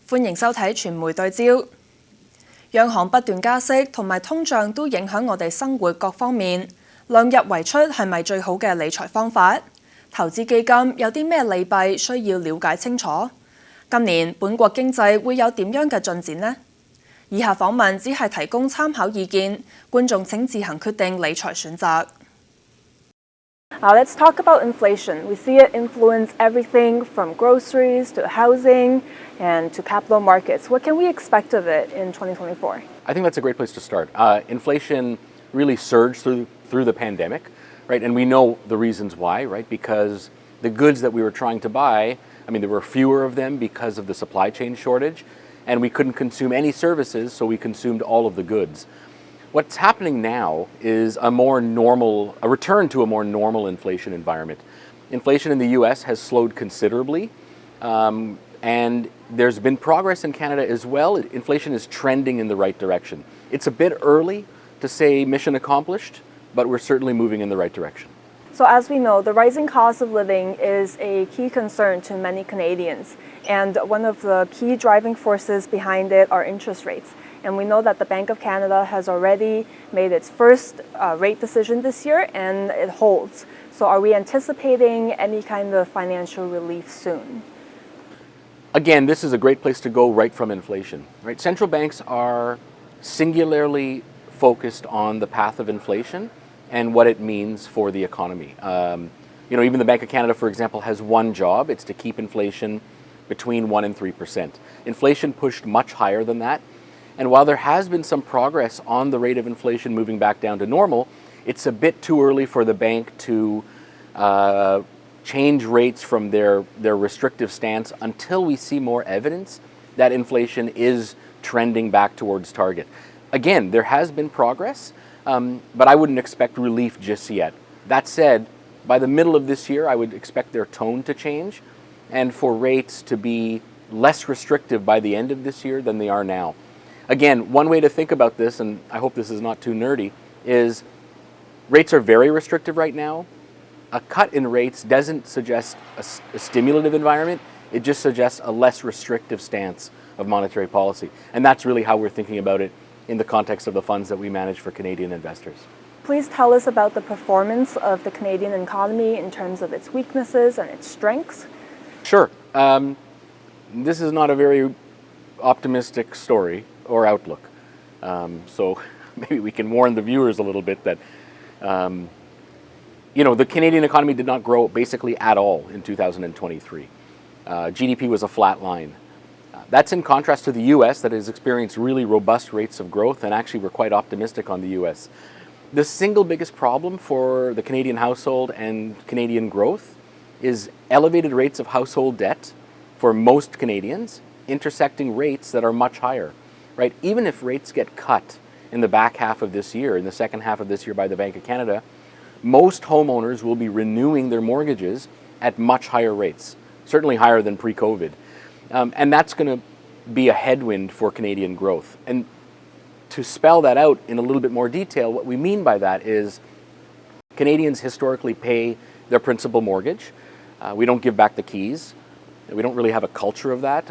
歡迎收睇傳媒對焦。央行不斷加息同埋通脹都影響我哋生活各方面，量入為出係咪最好嘅理財方法？投資基金有啲咩利弊需要了解清楚？今年本國經濟會有點樣嘅進展呢？以下訪問只係提供參考意見，觀眾請自行決定理財選擇。Let's talk about inflation. We see it influence everything from groceries to housing and to capital markets. What can we expect of it in 2024? I think that's a great place to start. Inflation really surged through the pandemic, right? And we know the reasons why, right? Because the goods that we were trying to buy, there were fewer of them because of the supply chain shortage, and we couldn't consume any services, so we consumed all of the goods. What's happening now is a return to a more normal inflation environment. Inflation in the US has slowed considerably, and there's been progress in Canada as well. Inflation is trending in the right direction. It's a bit early to say mission accomplished, but we're certainly moving in the right direction. So as we know, the rising cost of living is a key concern to many Canadians, and one of the key driving forces behind it are interest rates. And we know that the Bank of Canada has already made its first rate decision this year, and it holds. So are we anticipating any kind of financial relief soon? Again, this is a great place to go right from inflation, right? Central banks are singularly focused on the path of inflation and what it means for the economy. Even the Bank of Canada, for example, has one job. It's to keep inflation between 1% and 3%. Inflation pushed much higher than that. And while there has been some progress on the rate of inflation moving back down to normal, it's a bit too early for the bank to change rates from their restrictive stance until we see more evidence that inflation is trending back towards target. Again, there has been progress, but I wouldn't expect relief just yet. That said, by the middle of this year, I would expect their tone to change and for rates to be less restrictive by the end of this year than they are now. Again, one way to think about this, and I hope this is not too nerdy, is rates are very restrictive right now. A cut in rates doesn't suggest a stimulative environment. It just suggests a less restrictive stance of monetary policy. And that's really how we're thinking about it in the context of the funds that we manage for Canadian investors. Please tell us about the performance of the Canadian economy in terms of its weaknesses and its strengths. Sure. This is not a very optimistic story or outlook. So maybe we can warn the viewers a little bit that, the Canadian economy did not grow basically at all in 2023. GDP was a flat line. That's in contrast to the US that has experienced really robust rates of growth, and actually we're quite optimistic on the US. The single biggest problem for the Canadian household and Canadian growth is elevated rates of household debt for most Canadians, intersecting rates that are much higher. Right? Even if rates get cut in the back half of this year, in the second half of this year by the Bank of Canada, most homeowners will be renewing their mortgages at much higher rates, certainly higher than pre-COVID. And that's going to be a headwind for Canadian growth. And to spell that out in a little bit more detail, what we mean by that is Canadians historically pay their principal mortgage. We don't give back the keys. We don't really have a culture of that,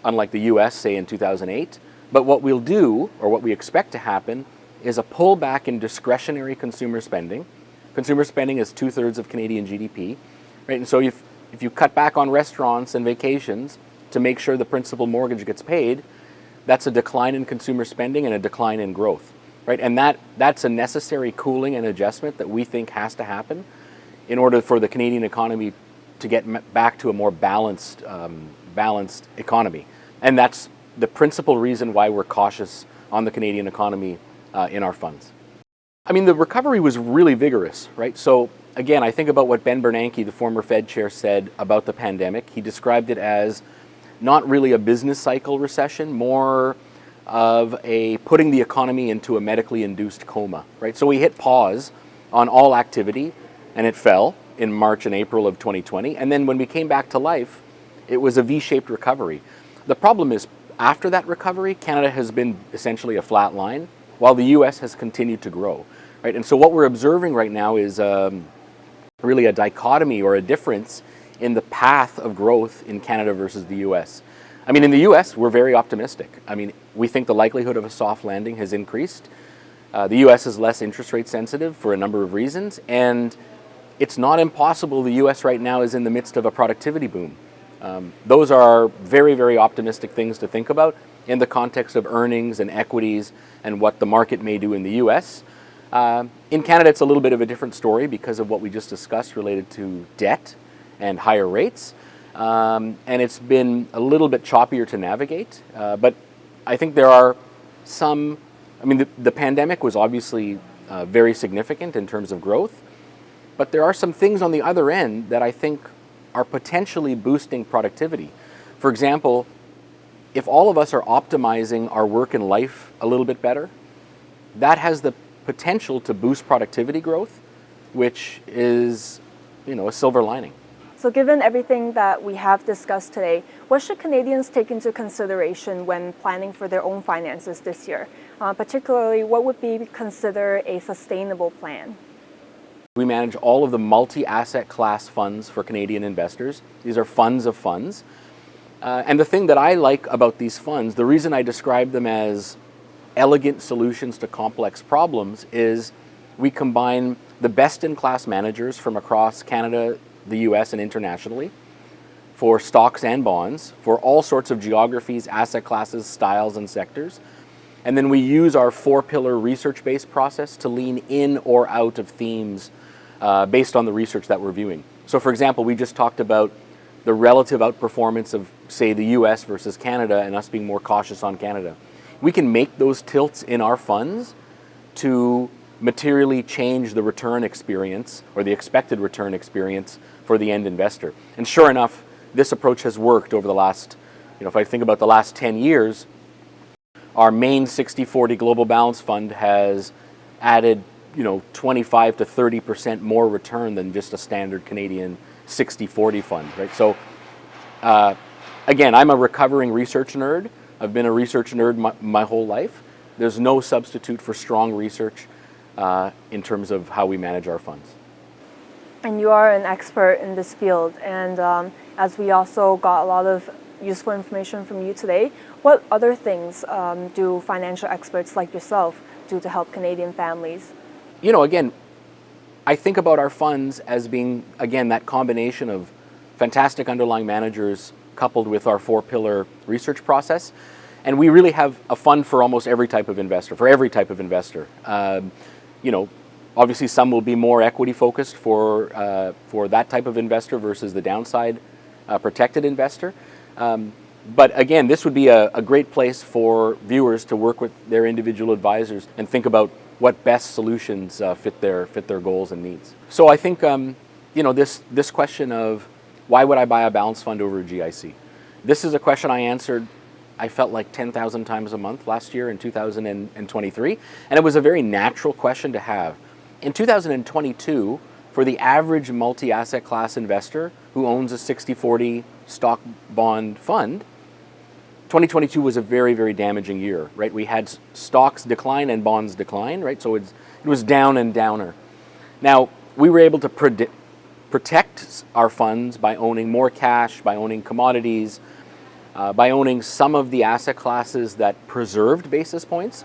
unlike the US, say in 2008. But what we'll do, or what we expect to happen, is a pullback in discretionary consumer spending. Consumer spending is 2/3 of Canadian GDP, right? And so if you cut back on restaurants and vacations to make sure the principal mortgage gets paid, that's a decline in consumer spending and a decline in growth, right? And that's a necessary cooling and adjustment that we think has to happen in order for the Canadian economy to get back to a more balanced economy. And that's the principal reason why we're cautious on the Canadian economy in our funds. The recovery was really vigorous, right? So again, I think about what Ben Bernanke, the former Fed chair, said about the pandemic. He described it as not really a business cycle recession, more of a putting the economy into a medically induced coma, right? So we hit pause on all activity and it fell in March and April of 2020. And then when we came back to life, it was a V-shaped recovery. The problem is, after that recovery, Canada has been essentially a flat line, while the US has continued to grow, right? And so what we're observing right now is really a dichotomy or a difference in the path of growth in Canada versus the US. I mean, in the US, we're very optimistic. I mean, we think the likelihood of a soft landing has increased. The US is less interest rate sensitive for a number of reasons, and it's not impossible the US right now is in the midst of a productivity boom. Those are very, very optimistic things to think about in the context of earnings and equities and what the market may do in the US. In Canada, it's a little bit of a different story because of what we just discussed related to debt and higher rates. And it's been a little bit choppier to navigate. But I think there are some, I mean, the pandemic was obviously very significant in terms of growth. But there are some things on the other end that I think are potentially boosting productivity. For example, if all of us are optimizing our work and life a little bit better, that has the potential to boost productivity growth, which is, a silver lining. So given everything that we have discussed today, what should Canadians take into consideration when planning for their own finances this year? Particularly, what would be considered a sustainable plan? We manage all of the multi-asset class funds for Canadian investors. These are funds of funds. And the thing that I like about these funds, the reason I describe them as elegant solutions to complex problems, is we combine the best-in-class managers from across Canada, the US, and internationally for stocks and bonds, for all sorts of geographies, asset classes, styles, and sectors. And then we use our 4-pillar research-based process to lean in or out of themes based on the research that we're viewing. So for example, we just talked about the relative outperformance of, say, the US versus Canada and us being more cautious on Canada. We can make those tilts in our funds to materially change the return experience or the expected return experience for the end investor. And sure enough, this approach has worked over the last, if I think about the last 10 years, our main 60-40 global balance fund has added 25 to 30% more return than just a standard Canadian 60-40 fund, right? So again, I'm a recovering research nerd. I've been a research nerd my whole life. There's no substitute for strong research in terms of how we manage our funds. And you are an expert in this field, and as we also got a lot of useful information from you today, what other things do financial experts like yourself do to help Canadian families? Again, I think about our funds as being, again, that combination of fantastic underlying managers coupled with our 4-pillar research process. And we really have a fund for almost every type of investor, Obviously, some will be more equity focused for that type of investor versus the downside protected investor. But again, this would be a great place for viewers to work with their individual advisors and think about what best solutions fit their goals and needs. So I think this question of why would I buy a balanced fund over a GIC? This is a question I answered, I felt like 10,000 times a month last year in 2023, and it was a very natural question to have. In 2022, for the average multi-asset class investor who owns a 60-40 stock bond fund, 2022 was a very, very damaging year, right? We had stocks decline and bonds decline, right? So it was down and downer. Now, we were able to protect our funds by owning more cash, by owning commodities, by owning some of the asset classes that preserved basis points.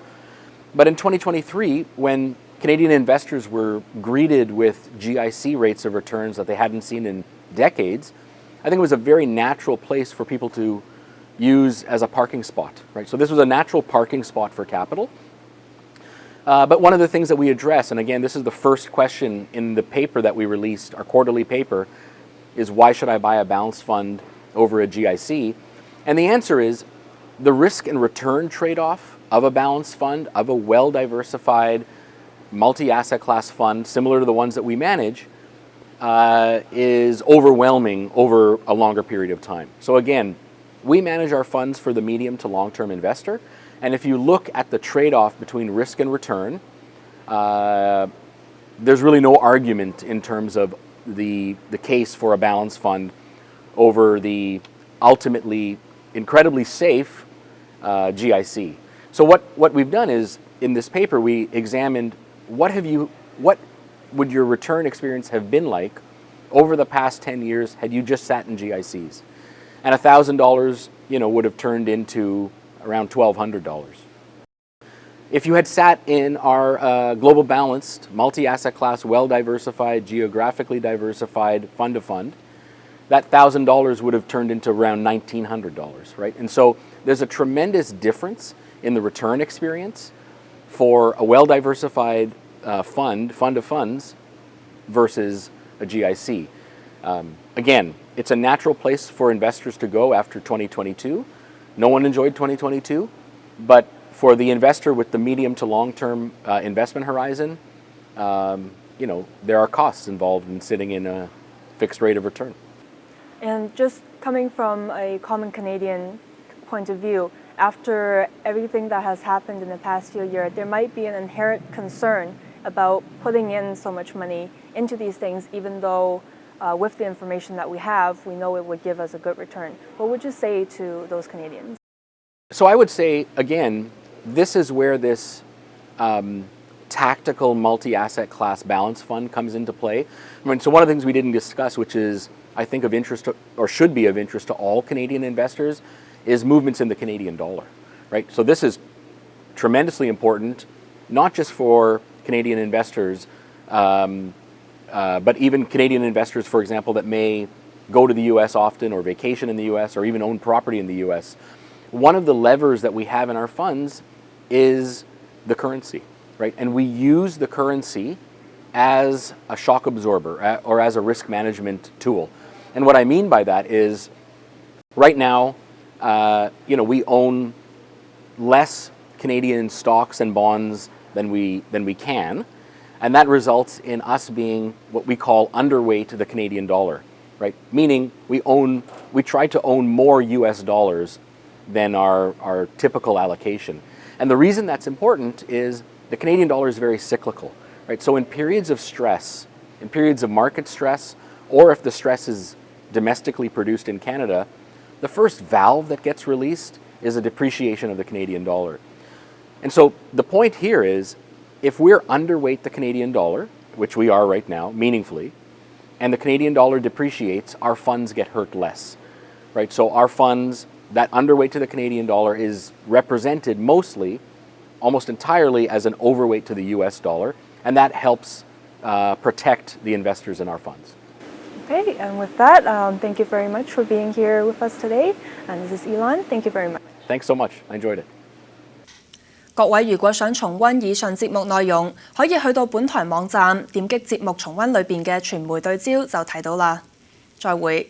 But in 2023, when Canadian investors were greeted with GIC rates of returns that they hadn't seen in decades, I think it was a very natural place for people to use as a parking spot, right? So this was a natural parking spot for capital. But one of the things that we address, and again, this is the first question in the paper that we released, our quarterly paper, is why should I buy a balanced fund over a GIC? And the answer is the risk and return trade-off of a balanced fund, of a well-diversified multi-asset class fund, similar to the ones that we manage, is overwhelming over a longer period of time. So again, we manage our funds for the medium to long-term investor. And if you look at the trade-off between risk and return, there's really no argument in terms of the case for a balanced fund over the ultimately incredibly safe GIC. So what we've done is, in this paper, we examined what would your return experience have been like over the past 10 years had you just sat in GICs? and $1,000, would have turned into around $1,200. If you had sat in our global balanced, multi-asset class, well-diversified, geographically diversified fund-to-fund, that $1,000 would have turned into around $1,900, right? And so there's a tremendous difference in the return experience for a well-diversified fund of funds versus a GIC. Again, it's a natural place for investors to go after 2022. No one enjoyed 2022, but for the investor with the medium to long-term investment horizon, there are costs involved in sitting in a fixed rate of return. And just coming from a common Canadian point of view, after everything that has happened in the past few years, there might be an inherent concern about putting in so much money into these things, even though with the information that we have, we know it would give us a good return. What would you say to those Canadians? So I would say, again, this is where this tactical multi-asset class balance fund comes into play. So one of the things we didn't discuss, which is I think of interest to, or should be of interest to all Canadian investors, is movements in the Canadian dollar, right? So this is tremendously important, not just for Canadian investors, but even Canadian investors, for example, that may go to the US often or vacation in the US or even own property in the US. One of the levers that we have in our funds is the currency, right? And we use the currency as a shock absorber or as a risk management tool. And what I mean by that is right now, we own less Canadian stocks and bonds than we can, and that results in us being what we call underweight the Canadian dollar, right? Meaning we try to own more US dollars than our typical allocation. And the reason that's important is the Canadian dollar is very cyclical, right? So in periods of stress, in periods of market stress, or if the stress is domestically produced in Canada, the first valve that gets released is a depreciation of the Canadian dollar. And so the point here is, if we're underweight the Canadian dollar, which we are right now, meaningfully, and the Canadian dollar depreciates, our funds get hurt less, right? So our funds, that underweight to the Canadian dollar is represented mostly, almost entirely, as an overweight to the US dollar, and that helps protect the investors in our funds. Okay, and with that, thank you very much for being here with us today. And this is Elon. Thank you very much. Thanks so much. I enjoyed it. 各位如果想重溫以上節目內容，可以去到本台網站點擊節目重溫裏邊嘅傳媒對焦就睇到啦。再會。